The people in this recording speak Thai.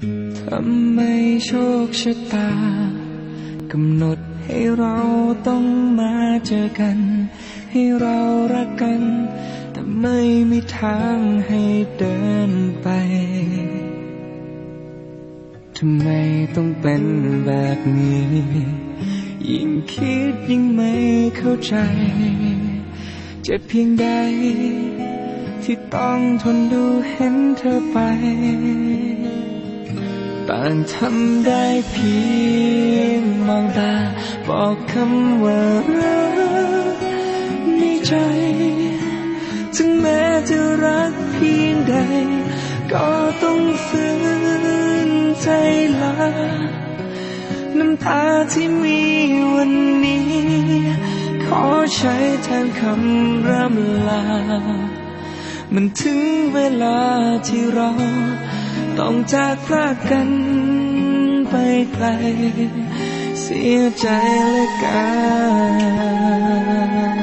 ทำไมโชคชะตากำหนดให้เราต้องมาเจอกันให้เรารักกันแต่ไม่มีทางให้เดินไปทำไมต้องเป็นแบบนี้ยิ่งคิดยิ่งไม่เข้าใจเจ็บเพียงใดที่ต้องทนดูเห็นเธอไปต่างทำได้เพียงมองตาบอกคำว่ารักในใจถึงแม้จะรักเพียงใดก็ต้องฝืนใจลาน้ำตาที่มีวันนี้ขอใช้แทนคำร่ำลามันถึงเวลาที่เราต้องจากพลาดกันไปไกลเสียใจเหลือเกิน